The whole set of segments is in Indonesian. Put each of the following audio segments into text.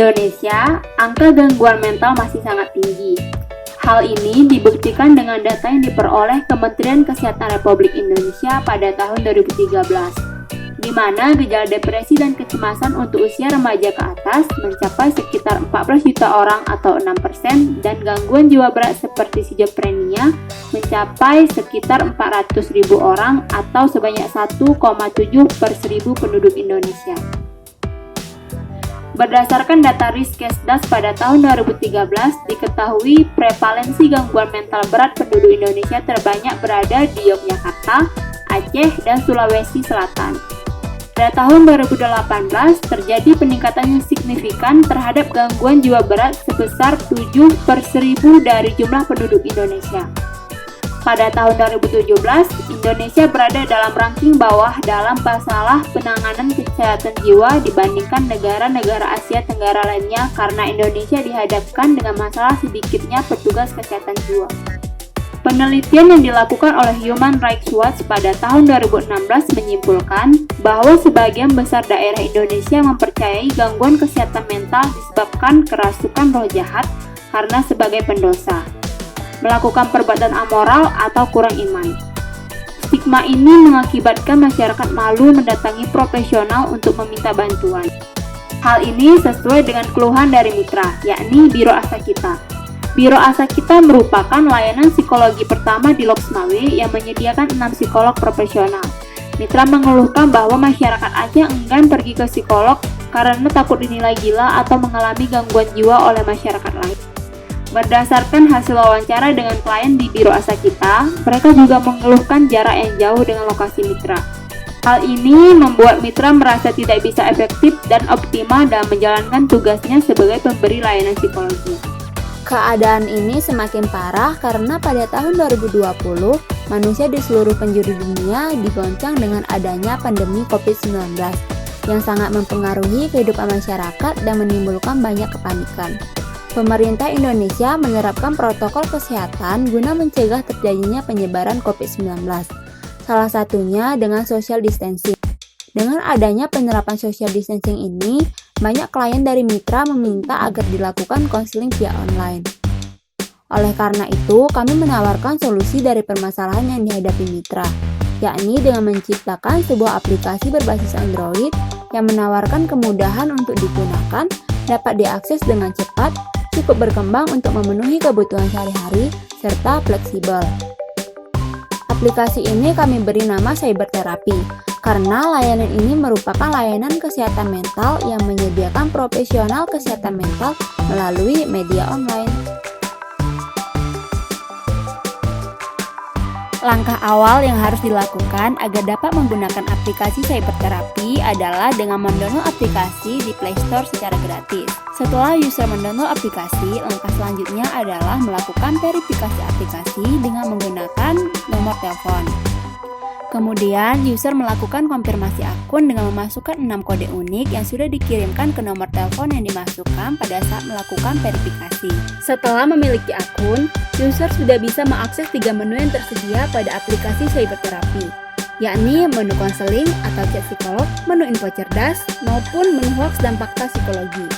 Indonesia, angka gangguan mental masih sangat tinggi. Hal ini dibuktikan dengan data yang diperoleh Kementerian Kesehatan Republik Indonesia pada tahun 2013, di mana gejala depresi dan kecemasan untuk usia remaja ke atas mencapai sekitar 14 juta orang atau 6%, dan gangguan jiwa berat seperti skizofrenia mencapai sekitar 400.000 orang atau sebanyak 1,7 per 1000 penduduk Indonesia. Berdasarkan data Riskesdas pada tahun 2013, diketahui prevalensi gangguan mental berat penduduk Indonesia terbanyak berada di Yogyakarta, Aceh, dan Sulawesi Selatan. Pada tahun 2018, terjadi peningkatan yang signifikan terhadap gangguan jiwa berat sebesar 7 per 1000 dari jumlah penduduk Indonesia. Pada tahun 2017, Indonesia berada dalam ranking bawah dalam masalah penanganan kesehatan jiwa dibandingkan negara-negara Asia Tenggara lainnya karena Indonesia dihadapkan dengan masalah sedikitnya petugas kesehatan jiwa. Penelitian yang dilakukan oleh Human Rights Watch pada tahun 2016 menyimpulkan bahwa sebagian besar daerah Indonesia mempercayai gangguan kesehatan mental disebabkan kerasukan roh jahat karena sebagai pendosa, melakukan perbuatan amoral atau kurang iman. Stigma ini mengakibatkan masyarakat malu mendatangi profesional untuk meminta bantuan. Hal ini sesuai dengan keluhan dari mitra, yakni Biro Asa Kita. Biro Asa Kita merupakan layanan psikologi pertama di Loksmawe yang menyediakan 6 psikolog profesional. Mitra mengeluhkan bahwa masyarakat Aceh enggan pergi ke psikolog karena takut dinilai gila atau mengalami gangguan jiwa oleh masyarakat lain. Berdasarkan hasil wawancara dengan klien di Biro Asa Kita, mereka juga mengeluhkan jarak yang jauh dengan lokasi mitra. Hal ini membuat mitra merasa tidak bisa efektif dan optimal dalam menjalankan tugasnya sebagai pemberi layanan psikologi. Keadaan ini semakin parah karena pada tahun 2020, manusia di seluruh penjuru dunia digoncang dengan adanya pandemi COVID-19 yang sangat mempengaruhi kehidupan masyarakat dan menimbulkan banyak kepanikan. Pemerintah Indonesia menerapkan protokol kesehatan guna mencegah terjadinya penyebaran COVID-19, salah satunya dengan social distancing. Dengan adanya penerapan social distancing ini, banyak klien dari mitra meminta agar dilakukan konseling via online. Oleh karena itu, kami menawarkan solusi dari permasalahan yang dihadapi mitra, yakni dengan menciptakan sebuah aplikasi berbasis Android yang menawarkan kemudahan untuk digunakan, dapat diakses dengan cepat, cukup berkembang untuk memenuhi kebutuhan sehari-hari, serta fleksibel. Aplikasi ini kami beri nama Cybertherapy, karena layanan ini merupakan layanan kesehatan mental yang menyediakan profesional kesehatan mental melalui media online. Langkah awal yang harus dilakukan agar dapat menggunakan aplikasi Cybertherapy adalah dengan mendownload aplikasi di Play Store secara gratis. Setelah user mendownload aplikasi, langkah selanjutnya adalah melakukan verifikasi aplikasi dengan menggunakan nomor telepon. Kemudian, user melakukan konfirmasi akun dengan memasukkan 6 kode unik yang sudah dikirimkan ke nomor telepon yang dimasukkan pada saat melakukan verifikasi. Setelah memiliki akun, user sudah bisa mengakses 3 menu yang tersedia pada aplikasi Cybertherapy, yakni menu konseling atau chat psikolog, menu info cerdas, maupun menu hoax dan fakta psikologi.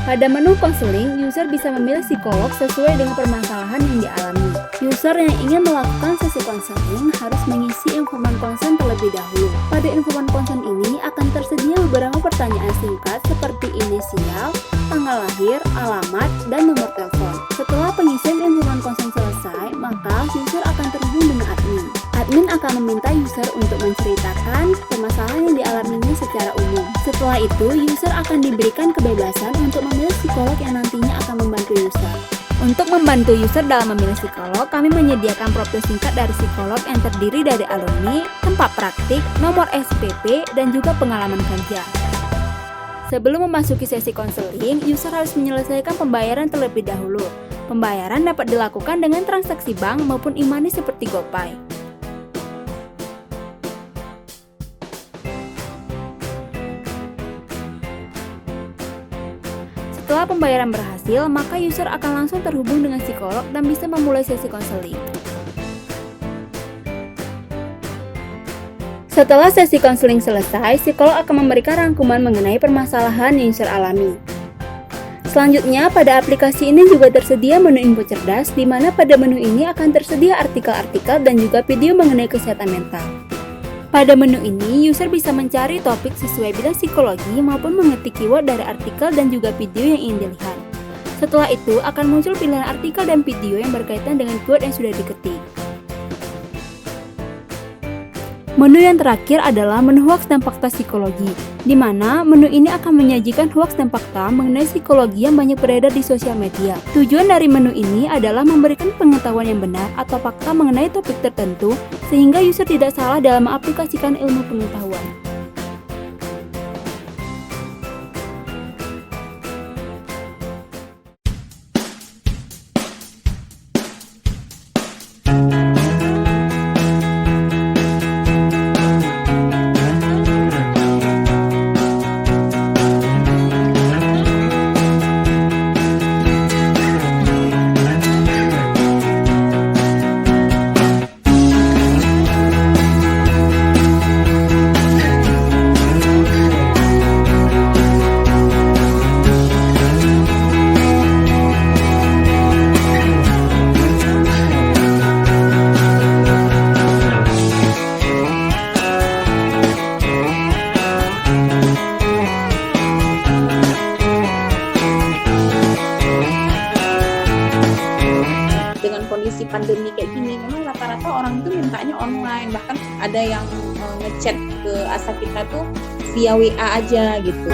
Pada menu konseling, user bisa memilih psikolog sesuai dengan permasalahan yang dialami. User yang ingin melakukan sesi konseling harus mengisi informan konsen terlebih dahulu. Pada informan konsen ini akan tersedia beberapa pertanyaan singkat seperti inisial, tanggal lahir, alamat, dan nomor telepon. Setelah pengisian informan konsen selesai, maka user akan terhubung dengan admin. Admin akan meminta user untuk menceritakan permasalahan yang dialaminya secara umum. Setelah itu, user akan diberikan kebebasan untuk memilih psikolog yang nantinya akan membantu user. Untuk membantu user dalam memilih psikolog, kami menyediakan profil singkat dari psikolog yang terdiri dari alumni, tempat praktik, nomor SPP, dan juga pengalaman kerja. Sebelum memasuki sesi konseling, user harus menyelesaikan pembayaran terlebih dahulu. Pembayaran dapat dilakukan dengan transaksi bank maupun e-money seperti GoPay. Setelah pembayaran berhasil, maka user akan langsung terhubung dengan psikolog dan bisa memulai sesi konseling. Setelah sesi konseling selesai, psikolog akan memberikan rangkuman mengenai permasalahan yang user alami. Selanjutnya, pada aplikasi ini juga tersedia menu info cerdas, di mana pada menu ini akan tersedia artikel-artikel dan juga video mengenai kesehatan mental. Pada menu ini, user bisa mencari topik sesuai bidang psikologi maupun mengetik keyword dari artikel dan juga video yang ingin dilihat. Setelah itu, akan muncul pilihan artikel dan video yang berkaitan dengan keyword yang sudah diketik. Menu yang terakhir adalah menu hoax dan fakta psikologi, di mana menu ini akan menyajikan hoax dan fakta mengenai psikologi yang banyak beredar di sosial media. Tujuan dari menu ini adalah memberikan pengetahuan yang benar atau fakta mengenai topik tertentu, sehingga user tidak salah dalam mengaplikasikan ilmu pengetahuan. Dengan kondisi pandemi kayak gini, memang rata-rata orang itu mintanya online, bahkan ada yang ngechat ke asa kita tuh via WA aja gitu.